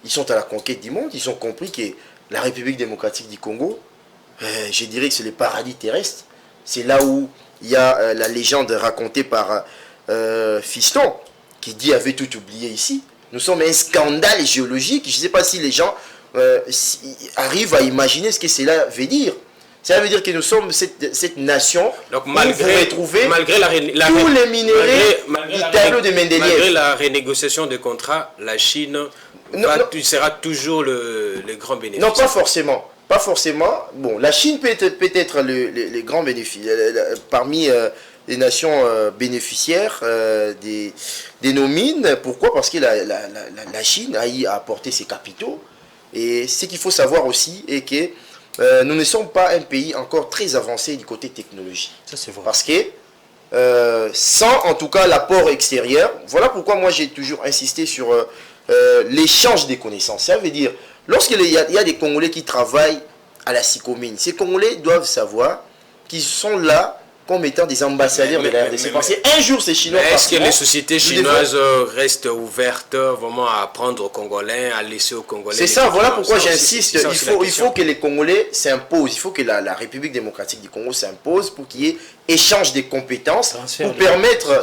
Ils sont à la conquête du monde. Ils ont compris que la République démocratique du Congo, je dirais que c'est le paradis terrestre. C'est là où il y a la légende racontée par Fiston, qui dit avait tout oublié ici. Nous sommes un scandale géologique. Je ne sais pas si les gens arrivent à imaginer ce que cela veut dire. Ça veut dire que nous sommes cette nation. Donc où vous retrouvez tous les minéraux du tableau de Mendeleïev. Malgré la renégociation des contrats, la Chine sera toujours le grand bénéficiaire. Non, pas forcément. Pas forcément. Bon, la Chine peut être le grand bénéficiaire parmi les nations bénéficiaires de nos mines. Pourquoi? Parce que la Chine a apporté ses capitaux. Et ce qu'il faut savoir aussi est que nous ne sommes pas un pays encore très avancé du côté technologie. Ça, c'est vrai. Parce que sans en tout cas l'apport extérieur, voilà pourquoi moi j'ai toujours insisté sur l'échange des connaissances. Ça veut dire, lorsqu'il y a des Congolais qui travaillent à la SICOMINE. Ces Congolais doivent savoir qu'ils sont là comme étant des ambassadeurs de la RDC. Parce qu'un jour, ces Chinois... Est-ce que les sociétés chinoises restent ouvertes vraiment à prendre aux Congolais, à laisser aux Congolais... C'est ça, voilà pourquoi j'insiste. Il faut que les Congolais s'imposent. Il faut que la République démocratique du Congo s'impose pour qu'il y ait échange des compétences,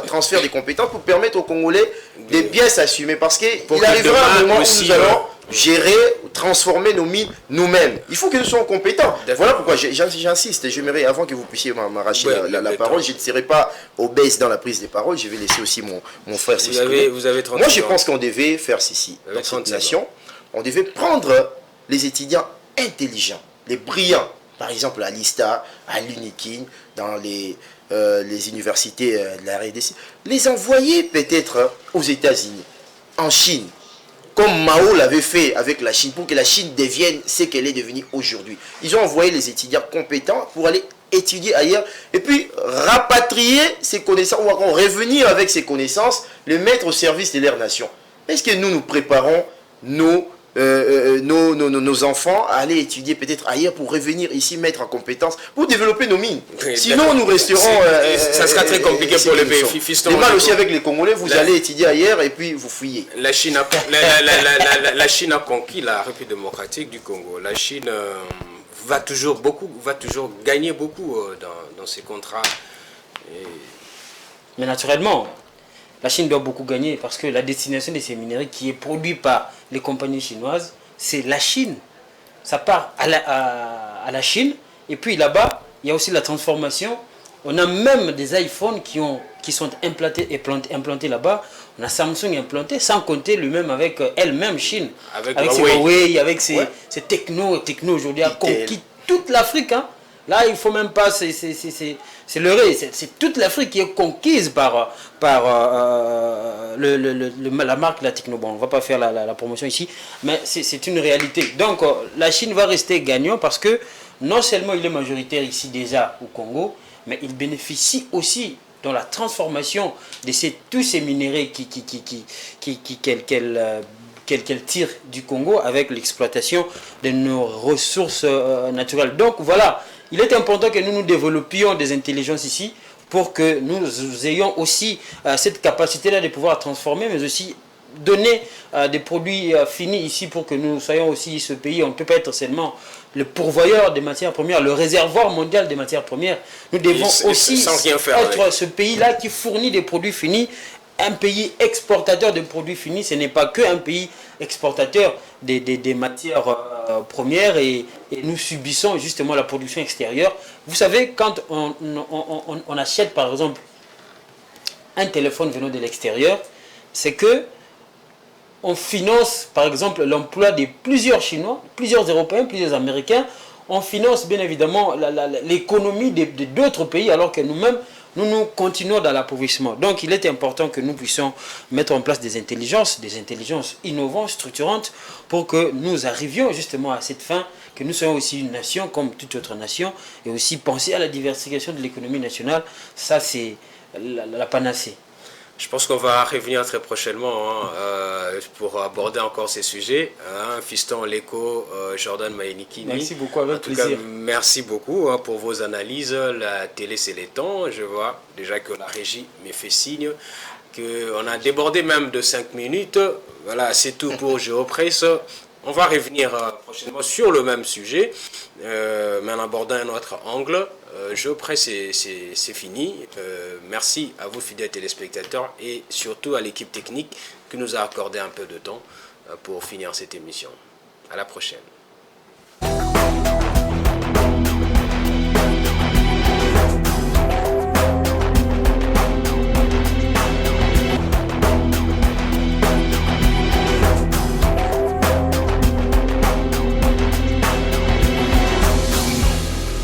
transfert des compétences, pour permettre aux Congolais de bien s'assumer. Parce qu'il arrivera un moment où nous allons gérer, transformer nos mines nous-mêmes. Il faut que nous soyons compétents. Voilà pourquoi j'insiste. J'aimerais, avant que vous puissiez m'arracher la parole, je ne serai pas obèse dans la prise de parole. Je vais laisser aussi mon frère s'exprimer. Moi, je pense qu'on devait faire ceci. Dans cette nation, on devait prendre les étudiants intelligents, les brillants. Par exemple, à l'ISTA, à l'UNIKIN, dans les universités de la RDC. Les envoyer peut-être aux États-Unis, en Chine, comme Mao l'avait fait avec la Chine, pour que la Chine devienne ce qu'elle est devenue aujourd'hui. Ils ont envoyé les étudiants compétents pour aller étudier ailleurs, et puis rapatrier ces connaissances, ou encore revenir avec ces connaissances, les mettre au service de leur nation. Est-ce que nous préparons nos enfants à aller étudier peut-être ailleurs pour revenir ici, mettre en compétence, pour développer nos mines? Sinon, nous resterons... ça sera très compliqué pour les pays fistons. Et mal aussi avec les Congolais, vous allez étudier ailleurs et puis vous fuyez. La Chine a conquis la République démocratique du Congo. La Chine va toujours gagner beaucoup dans ces contrats. Mais naturellement, la Chine doit beaucoup gagner parce que la destination de ces minerais qui est produit par les compagnies chinoises, c'est la Chine. Ça part à la Chine et puis là-bas, il y a aussi la transformation. On a même des iPhones qui sont implantés là-bas. On a Samsung implanté, sans compter lui-même avec elle-même Chine. Avec ses Huawei, avec ses techno aujourd'hui a conquis toute l'Afrique. Hein. Là, il ne faut même pas... C'est leurré. C'est toute l'Afrique qui est conquise par la marque La Techno. Bon, on ne va pas faire la promotion ici, mais c'est une réalité. Donc, la Chine va rester gagnant parce que non seulement il est majoritaire ici déjà au Congo, mais il bénéficie aussi dans la transformation de tous ces minéraux qu'elle tire du Congo avec l'exploitation de nos ressources naturelles. Donc, voilà. Il est important que nous développions des intelligences ici pour que nous ayons aussi cette capacité-là de pouvoir transformer, mais aussi donner des produits finis ici pour que nous soyons aussi ce pays. On ne peut pas être seulement le pourvoyeur des matières premières, le réservoir mondial des matières premières. Nous devons aussi être ce pays-là qui fournit des produits finis. Un pays exportateur de produits finis, ce n'est pas qu'un pays exportateur des matières premières et nous subissons justement la production extérieure. Vous savez, quand on achète par exemple un téléphone venant de l'extérieur, c'est que on finance par exemple l'emploi de plusieurs Chinois, plusieurs Européens, plusieurs Américains. On finance bien évidemment l'économie d'autres pays alors que nous-mêmes, nous continuons dans l'appauvrissement. Donc, il est important que nous puissions mettre en place des intelligences innovantes, structurantes, pour que nous arrivions justement à cette fin, que nous soyons aussi une nation comme toute autre nation, et aussi penser à la diversification de l'économie nationale. Ça, c'est la panacée. Je pense qu'on va revenir très prochainement pour aborder encore ces sujets. Fiston Leko, Jordan Maïnikini. Merci beaucoup, avec plaisir. Merci beaucoup pour vos analyses. La télé, c'est les temps. Je vois déjà que la régie me fait signe qu'on a débordé même de 5 minutes. Voilà, c'est tout pour Géopresse. On va revenir prochainement sur le même sujet, mais en abordant un autre angle. Géopresse, c'est fini. Merci à vous, fidèles téléspectateurs, et surtout à l'équipe technique qui nous a accordé un peu de temps pour finir cette émission. À la prochaine.